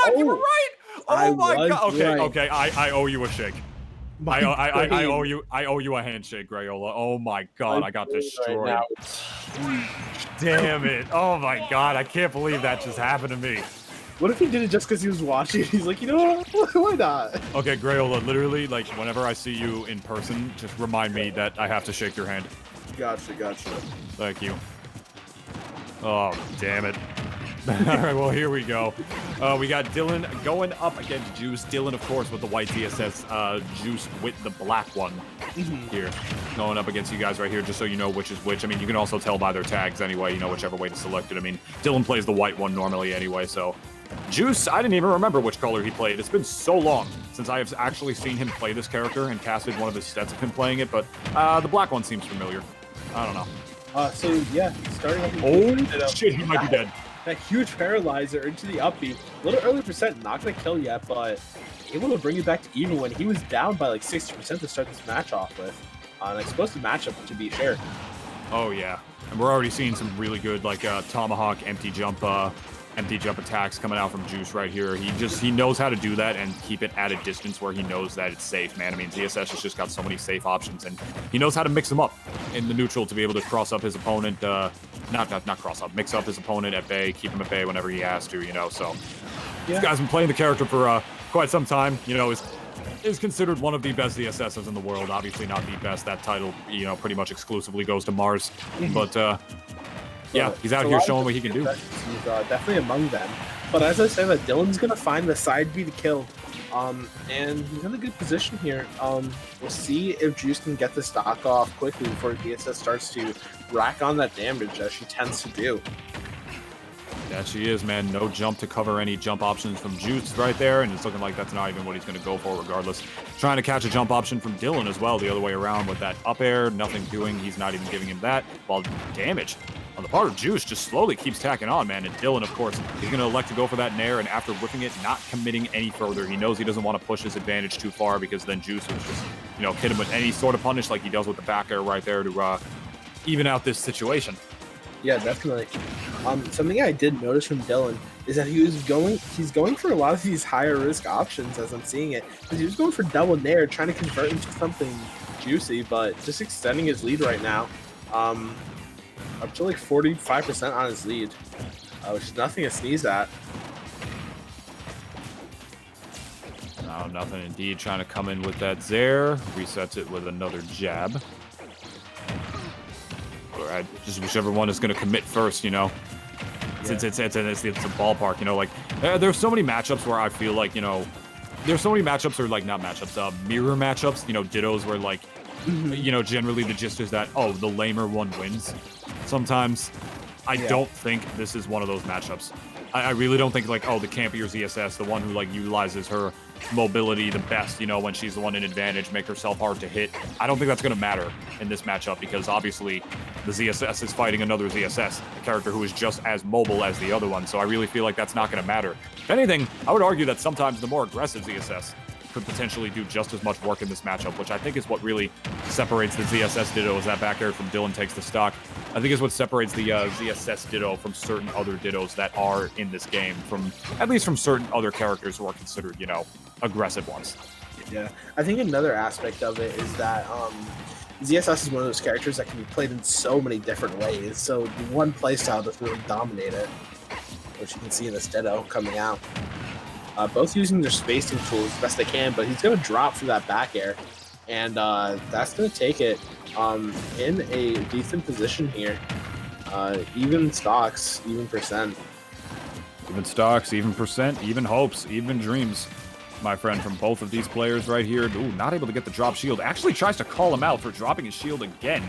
God, you were right! Oh my God! Okay, right. okay, I owe you a shake. I owe you a handshake, Grayola. Oh my God, I got destroyed. Right now. Damn it! Oh my God, I can't believe that just happened to me. What if he did it just because he was watching? He's like, you know what? Why not? Okay, Grayola, literally, like, whenever I see you in person, just remind me that I have to shake your hand. Gotcha. Thank you. Oh, damn it. Alright, well, here we go. We got Dylan going up against Juice. Dylan, of course, with the white DSS. Juice with the black one here. Going up against you guys right here, just so you know which is which. I mean, you can also tell by their tags anyway, you know, whichever way to select it. I mean, Dylan plays the white one normally anyway, so... Juice, I didn't even remember which color he played. It's been so long since I have actually seen him play this character and casted one of his sets of him playing it, but the black one seems familiar. I don't know. So, yeah, starting off... Oh, shit, he might be dead. That huge paralyzer into the upbeat. A little early percent, not going to kill yet, but able to bring it back to even when he was down by like 60% to start this match off with. An explosive matchup, to be fair. Oh, yeah. And we're already seeing some really good, like, Tomahawk empty jump attacks coming out from Juice right here. He knows how to do that and keep it at a distance where he knows that it's safe, man. I mean, ZSS has just got so many safe options, and he knows how to mix them up in the neutral to be able to cross up his opponent, not cross up, mix up his opponent at bay, keep him at bay whenever he has to, you know, so. Yeah. This guy's been playing the character for quite some time, you know, is considered one of the best ZSSs in the world. Obviously not the best. That title, you know, pretty much exclusively goes to Mars, but, yeah, he's out here showing what he can do. He's definitely among them. But as I said, that Dylan's going to find the side B to kill. And he's in a good position here. We'll see if Juice can get the stock off quickly before DSS starts to rack on that damage, as she tends to do. Yeah, she is, man. No jump to cover any jump options from Juice right there, and it's looking like that's not even what he's going to go for regardless. Trying to catch a jump option from Dylan as well, the other way around with that up air. Nothing doing. He's not even giving him that. While damage on the part of Juice just slowly keeps tacking on, man. And Dylan, of course, he's going to elect to go for that nair, and after whipping it, not committing any further. He knows he doesn't want to push his advantage too far because then Juice would just, you know, hit him with any sort of punish like he does with the back air right there to even out this situation. Yeah, definitely. Something I did notice from Dylan is that he's going for a lot of these higher risk options as I'm seeing it. He was going for double nair, trying to convert into something juicy, but just extending his lead right now. Up to like 45% on his lead, which is nothing to sneeze at. No, nothing indeed. Trying to come in with that Zair. Resets it with another jab. Right, just whichever one is going to commit first, you know. Since it's a ballpark, you know. Like there's so many matchups where I feel like, you know, there's so many matchups, or like not matchups, mirror matchups, you know, dittos where like, you know, generally the gist is that, oh, the lamer one wins. Sometimes I don't think this is one of those matchups. I really don't think like, oh, the campier ZSS, the one who like utilizes her mobility the best, you know, when she's the one in advantage, make herself hard to hit. I don't think that's going to matter in this matchup because obviously the ZSS is fighting another ZSS, a character who is just as mobile as the other one. So I really feel like that's not going to matter. If anything, I would argue that sometimes the more aggressive ZSS could potentially do just as much work in this matchup, which I think is what really separates the ZSS Ditto as that back air from Dylan takes the stock. I think is what separates the ZSS Ditto from certain other Dittos that are in this game, from at least from certain other characters who are considered, you know, aggressive ones. Yeah, I think another aspect of it is that ZSS is one of those characters that can be played in so many different ways, so one playstyle doesn't really dominate it, which you can see in this Ditto coming out. Both using their spacing tools as best they can, but he's going to drop for that back air, and that's going to take it in a decent position here. Even stocks, even percent. Even stocks, even percent, even hopes, even dreams, my friend, from both of these players right here. Ooh, not able to get the drop shield. Actually tries to call him out for dropping his shield again.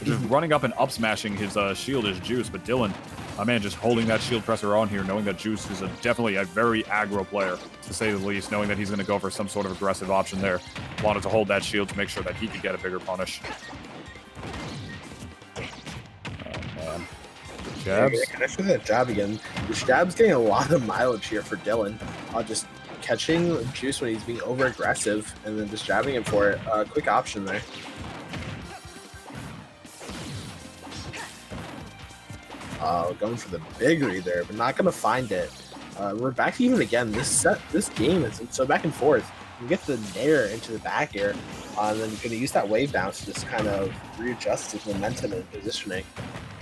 Just running up and up smashing his shield is Juice, but Dylan, my man, just holding that shield presser on here, knowing that Juice is definitely a very aggro player, to say the least, knowing that he's going to go for some sort of aggressive option there. Wanted to hold that shield to make sure that he could get a bigger punish. Oh, man. Good jabs. Yeah, connect with that jab again. The jab's getting a lot of mileage here for Dylan. Just catching Juice when he's being over-aggressive, and then just jabbing him for it. Quick option there. Going for the big read there, but not going to find it. We're back to even again. This game is so back and forth. You get the nair into the back air, and then you're going to use that wave bounce to just kind of readjust his momentum and positioning.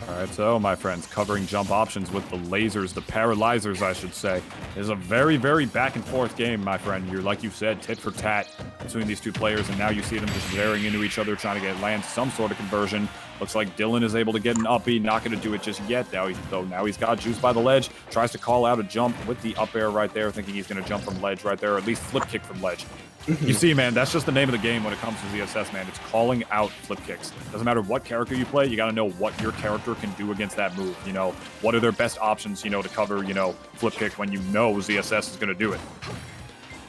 All right, so my friends, covering jump options with the lasers, the paralyzers, I should say, is a very, very back and forth game, my friend. You're, like you said, tit for tat between these two players, and now you see them just varying into each other, trying to land some sort of conversion. Looks like Dylan is able to get an up B, not going to do it just yet. Now he's got juice by the ledge, tries to call out a jump with the up air right there, thinking he's going to jump from ledge right there, or at least flip kick from ledge. You see, man, that's just the name of the game when it comes to ZSS, man. It's calling out flip kicks. Doesn't matter what character you play, you got to know what your character can do against that move. You know, what are their best options, you know, to cover, you know, flip kick when you know ZSS is going to do it.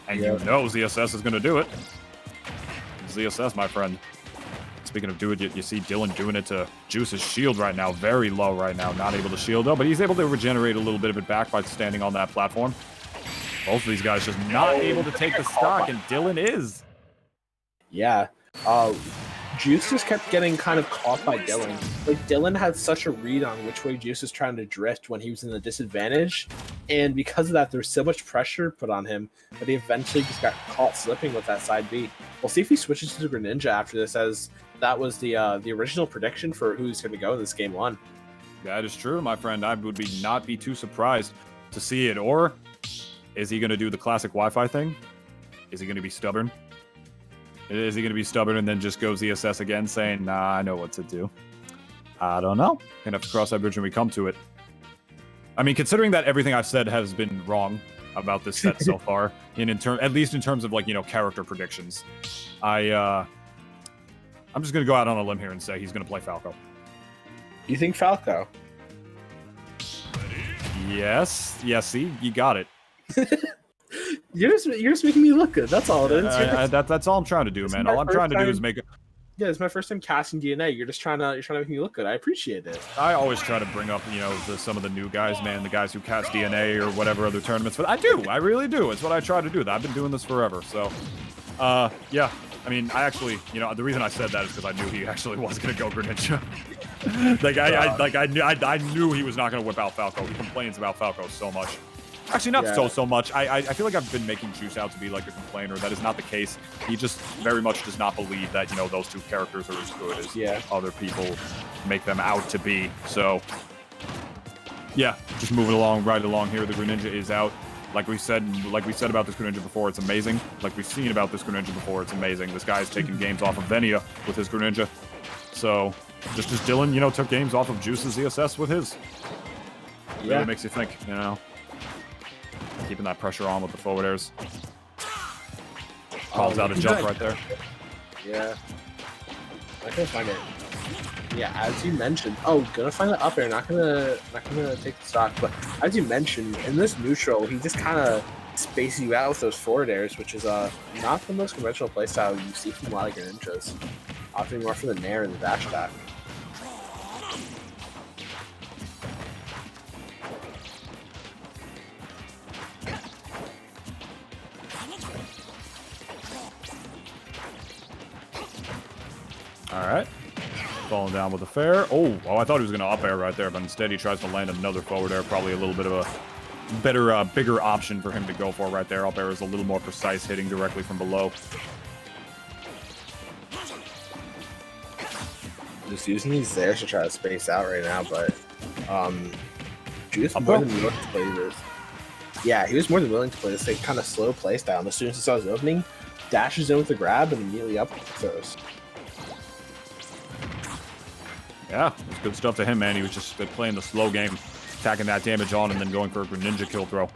And you know ZSS is going to do it. ZSS, my friend. Speaking of doing it, you see Dylan doing it to Juice's shield right now. Very low right now. Not able to shield, though, but he's able to regenerate a little bit of it back by standing on that platform. Both of these guys just not able to take the stock, and Dylan is. Yeah. Juice just kept getting kind of caught by Dylan. Like, Dylan had such a read on which way Juice was trying to drift when he was in the disadvantage, and because of that, there was so much pressure put on him, but he eventually just got caught slipping with that side B. We'll see if he switches to Greninja after this, as that was the original prediction for who's going to go in this game 1. That is true, my friend. I would not be too surprised to see it. Or is he going to do the classic Wi-Fi thing? Is he going to be stubborn? Is he going to be stubborn and then just go ZSS again, saying, nah, I know what to do? I don't know. Gonna have to cross that bridge when we come to it. I mean, considering that everything I've said has been wrong about this set so far, at least in terms of, like, you know, character predictions, I'm just going to go out on a limb here and say he's going to play Falco. You think Falco? Yes. Yes, see? You got it. You're just making me look good. That's all it is. That's all I'm trying to do, man. All I'm trying to do is make it. Yeah, it's my first time casting DNA. You're trying to make me look good. I appreciate it. I always try to bring up, you know, some of the new guys, man, the guys who cast DNA or whatever other tournaments. But I really do. It's what I try to do. I've been doing this forever. So, yeah. I mean, I actually, you know, the reason I said that is because I knew he actually was gonna go Greninja. I knew he was not gonna whip out Falco. He complains about Falco so much. Actually, not so much. I feel like I've been making Juice out to be like a complainer. That is not the case. He just very much does not believe that, you know, those two characters are as good as other people make them out to be. So, yeah, just moving along, right along here. The Greninja is out. Like we said about this Greninja before, it's amazing. Like we've seen about this Greninja before, it's amazing. This guy's taking games off of Venia with his Greninja. So, just as Dylan, you know, took games off of Juice's ESS with his. It really makes you think, you know. Keeping that pressure on with the forward airs. Calls out a jump right there. Yeah. I can't find it. Yeah, as you mentioned, gonna find the up air, not gonna take the stock, but as you mentioned, in this neutral, he just kind of spaces you out with those forward airs, which is not the most conventional playstyle you see from a lot of Greninjas. Opting more for the nair and the dash attack. All right. Falling down with a fair. Oh, I thought he was going to up air right there, but instead he tries to land another forward air. Probably a little bit of a better, bigger option for him to go for right there. Up air is a little more precise, hitting directly from below. Just using these there to try to space out right now, but Juice more than willing to play this. Yeah, he was more than willing to play this like, kind of slow play style. And as soon as he saw his opening, dashes in with the grab and immediately up throws. Yeah, it's good stuff to him, man. He was just playing the slow game, attacking that damage on, and then going for a Greninja kill throw.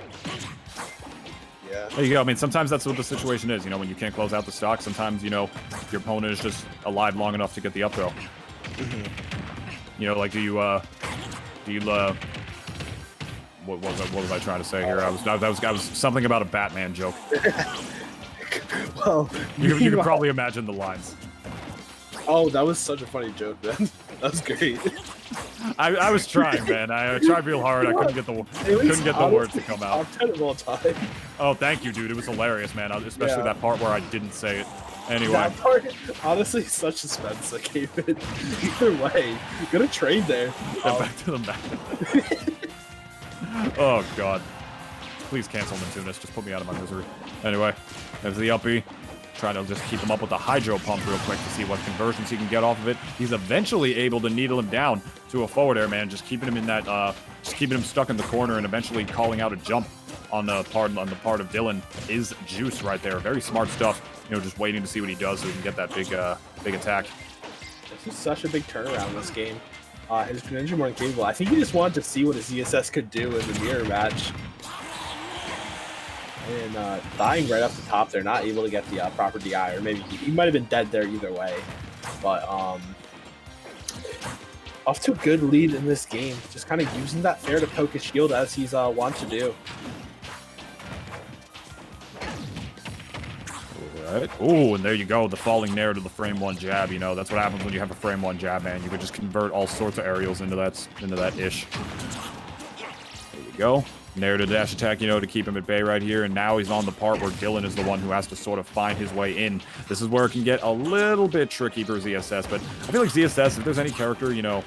Yeah. There you go. I mean, sometimes that's what the situation is. You know, when you can't close out the stock, sometimes, you know, your opponent is just alive long enough to get the up throw. You know, like, what was I trying to say here? I was something about a Batman joke. Well, you can probably imagine the lines. Oh, that was such a funny joke, man. That was great. I was trying, man. I tried real hard. I couldn't get the words to come out. Top 10 of all time. Oh, thank you, dude. It was hilarious, man. Especially that part where I didn't say it. Anyway. That part, honestly, such suspense that came in. Either way, gonna trade there. Back to the back. Oh, God. please cancel Nintunis. Just put me out of my misery. Anyway, there's the uppy. Trying to just keep him up with the hydro pump real quick to see what conversions he can get off of it. He's eventually able to needle him down to a forward air, man. Just keeping him in that, just keeping him stuck in the corner and eventually calling out a jump on the part of Dylan is Juice right there. Very smart stuff. You know, just waiting to see what he does so he can get that big attack. This is such a big turnaround in this game. His Greninja more than capable. I think he just wanted to see what his ZSS could do in the mirror match. And dying right off the top, they're not able to get the proper DI, or maybe he might have been dead there either way. But off to a good lead in this game, just kind of using that fair to poke his shield as he's wont to do. Right. Oh, and there you go, the falling nair to the frame 1 jab. You know, that's what happens when you have a frame 1 jab, man. You could just convert all sorts of aerials into that ish. There you go. Nair to dash attack, you know, to keep him at bay right here. And now he's on the part where Dylan is the one who has to sort of find his way in. This is where it can get a little bit tricky for ZSS, but I feel like ZSS, if there's any character, you know,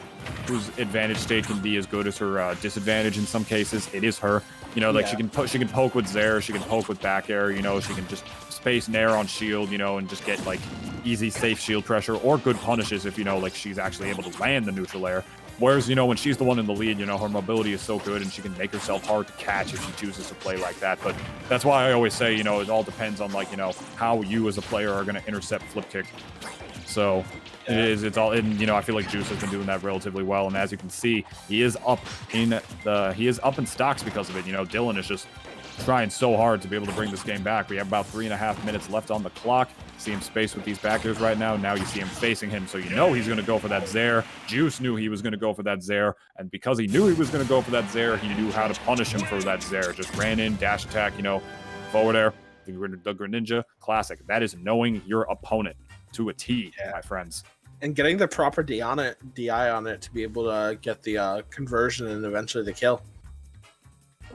whose advantage state can be as good as her disadvantage in some cases, it is her. You know, like she can poke with Zair, she can poke with back air, you know, she can just space nair on shield, you know, and just get like easy, safe shield pressure or good punishes if, you know, like she's actually able to land the neutral air. Whereas, you know, when she's the one in the lead, you know, her mobility is so good and she can make herself hard to catch if she chooses to play like that. But that's why I always say, you know, it all depends on, like, you know, how you as a player are going to intercept flip kick. So it's all, and, you know, I feel like Juice has been doing that relatively well. And as you can see, he is up in stocks because of it. You know, Dylan is just trying so hard to be able to bring this game back. We have about 3.5 minutes left on the clock. See him space with these back airs right now. Now you see him facing him, so you know he's going to go for that Zair. Juice knew he was going to go for that Zair, and because he knew he was going to go for that Zair, he knew how to punish him for that Zair. Just ran in, dash attack, you know, forward air, the Greninja classic. That is knowing your opponent to a T, my friends. And getting the proper DI on it to be able to get the conversion and eventually the kill.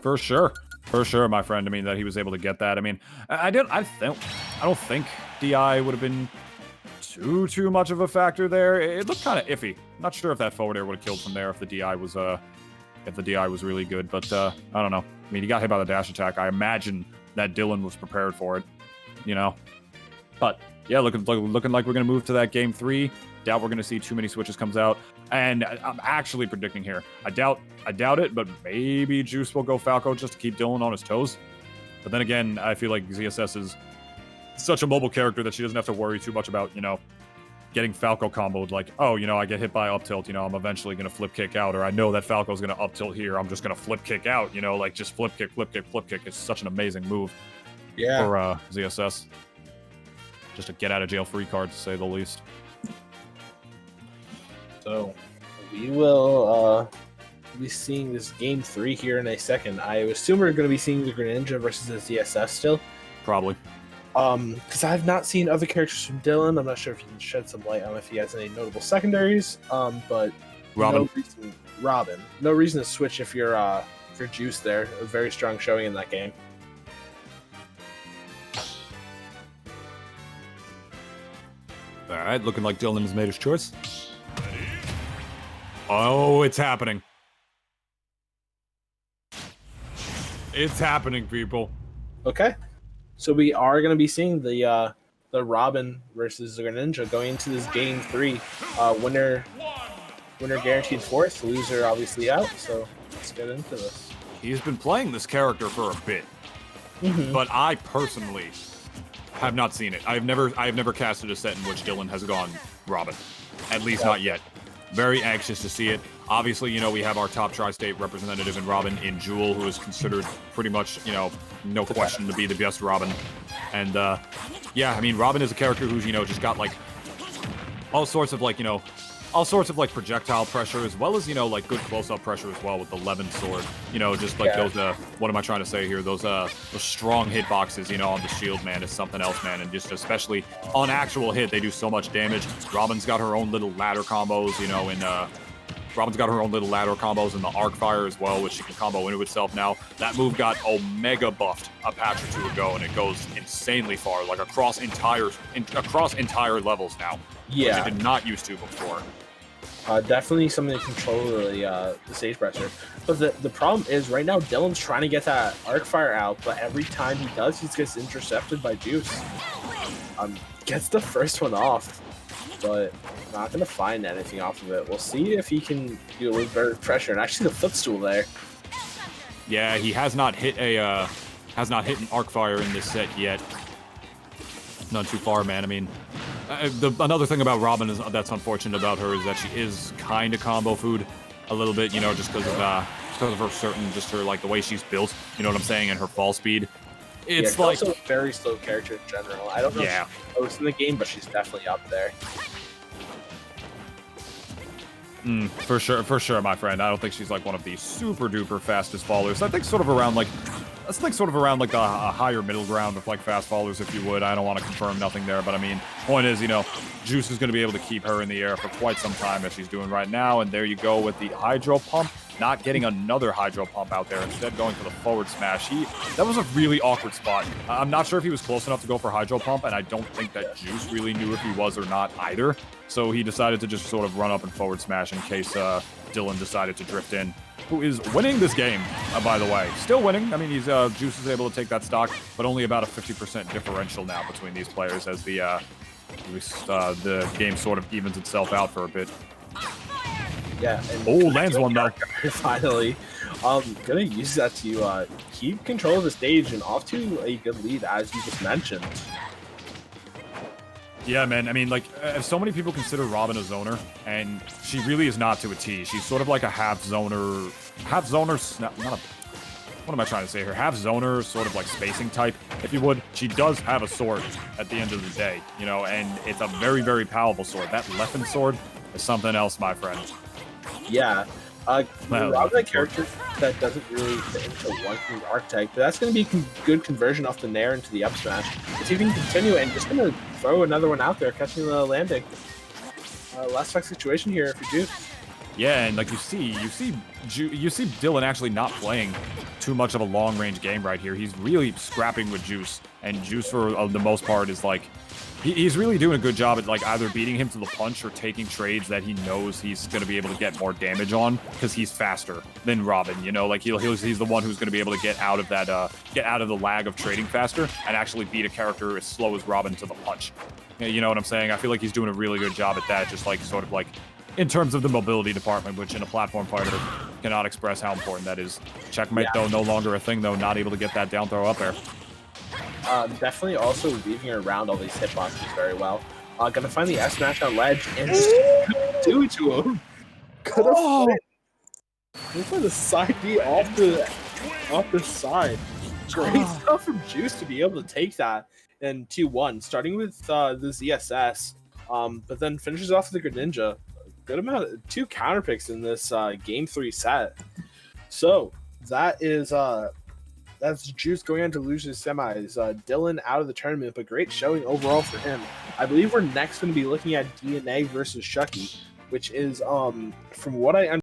For sure. For sure, my friend. I mean, that he was able to get that. I mean, I don't think DI would have been too much of a factor there. It looked kind of iffy. I'm not sure if that forward air would have killed from there if the DI was really good. But I don't know. I mean, he got hit by the dash attack. I imagine that Dylan was prepared for it, you know. But yeah, looking like we're gonna move to that game 3. Doubt we're gonna see too many switches comes out. And I'm actually predicting here. I doubt it, but maybe Juice will go Falco just to keep Dylan on his toes. But then again, I feel like ZSS is such a mobile character that she doesn't have to worry too much about, you know, getting Falco comboed. Like, oh, you know, I get hit by up tilt, you know, I'm eventually going to flip kick out. Or I know that Falco's going to up tilt here. I'm just going to flip kick out, you know, like just flip kick, flip kick, flip kick. It's such an amazing move for ZSS. Just a get out of jail free card, to say the least. So we will be seeing this game 3 here in a second. I assume we're going to be seeing the Greninja versus the ZSS still. Probably. Because I've not seen other characters from Dylan. I'm not sure if you can shed some light on if he has any notable secondaries. But Robin. No reason to switch if you're for Juice there. A very strong showing in that game. All right, looking like Dylan has made his choice. Oh, it's happening. It's happening, people. Okay. So we are going to be seeing the Robin versus the Greninja going into this game 3. Winner guaranteed 4th, loser obviously out. So let's get into this. He's been playing this character for a bit, but I personally have not seen it. I have never casted a set in which Dylan has gone Robin, at least not yet. Very anxious to see it. Obviously, you know, we have our top tri-state representative in Robin in Jewel, who is considered pretty much, you know, no question to be the best Robin. And, yeah, I mean, Robin is a character who's, you know, just got, like, all sorts of, like, you know, projectile pressure, as well as, you know, like, good close-up pressure as well with the Levin sword. You know, just, like, those, what am I trying to say here? Those strong hitboxes, you know, on the shield, man, is something else, man. And just especially on actual hit, they do so much damage. Robin's got her own little ladder combos, you know, and, Robin's got her own little ladder combos in the arc fire as well, which she can combo into itself now. That move got omega buffed a patch or 2 ago, and it goes insanely far, like across entire levels now. Yeah, which it did not used to before. Definitely something to control the stage pressure. But the problem is right now Dylan's trying to get that arc fire out, but every time he does, he gets intercepted by Juice. Gets the first one off, but not gonna find anything off of it. We'll see if he can deal with better pressure. And actually, the footstool there. Yeah, he has not hit an arc fire in this set yet. Not too far, man. I mean, another thing about Robin that's unfortunate about her is that she is kind of combo food a little bit, you know, just because of her like the way she's built, you know what I'm saying, and her fall speed. It's like also a very slow character in general. I don't know if she's close in the game, but she's definitely up there. For sure, my friend. I don't think she's like one of the super duper fastest followers. I think sort of around like the higher middle ground of like fast followers, if you would. I don't want to confirm nothing there, but I mean, point is, you know, Juice is going to be able to keep her in the air for quite some time as she's doing right now. And there you go with the hydro pump. Not getting another hydro pump out there, instead going for the forward smash. That was a really awkward spot. I'm not sure if he was close enough to go for hydro pump, and I don't think that Juice really knew if he was or not either. So he decided to just sort of run up and forward smash in case Dylan decided to drift in, who is winning this game, by the way. Still winning. I mean, Juice is able to take that stock, but only about a 50% differential now between these players as the game sort of evens itself out for a bit. Yeah. Lands one though. Finally. Gonna use that to keep control of the stage and off to a good lead, as you just mentioned. Yeah, man. I mean, like, so many people consider Robin a zoner, and she really is not to a T. She's sort of like a half zoner, what am I trying to say here? Half zoner, sort of like spacing type, if you would. She does have a sword at the end of the day, you know, and it's a very, very powerful sword. That Leffen sword is something else, my friend. Yeah. Robin, a character that doesn't really fit into one archetype, but that's going to be good conversion off the Nair into the up smash. If you can continue and just going to throw another one out there, catching the landing. Last strike situation here if you do. Yeah, and like you see Dylan actually not playing too much of a long range game right here. He's really scrapping with Juice, and Juice for the most part is like he's really doing a good job at like either beating him to the punch or taking trades that he knows he's going to be able to get more damage on because he's faster than Robin. You know, like he's the one who's going to be able to get out of the lag of trading faster and actually beat a character as slow as Robin to the punch. You know what I'm saying? I feel like he's doing a really good job at that, just like sort of like in terms of the mobility department, which in a platform fighter cannot express how important that is. Checkmate though, no longer a thing though, not able to get that down throw up there. Definitely also weaving around all these hitboxes very well. Gonna find the S smash on ledge and do it to him. Look for the side B off the side. Great stuff from Juice to be able to take that in 2-1, starting with the ZSS, but then finishes off with the Greninja. Good amount of 2 counter picks in this game 3 set. So that is that's Juice going on to lose his semis. Dylan out of the tournament, but great showing overall for him. I believe we're next going to be looking at DNA versus Shucky, which is from what I understand,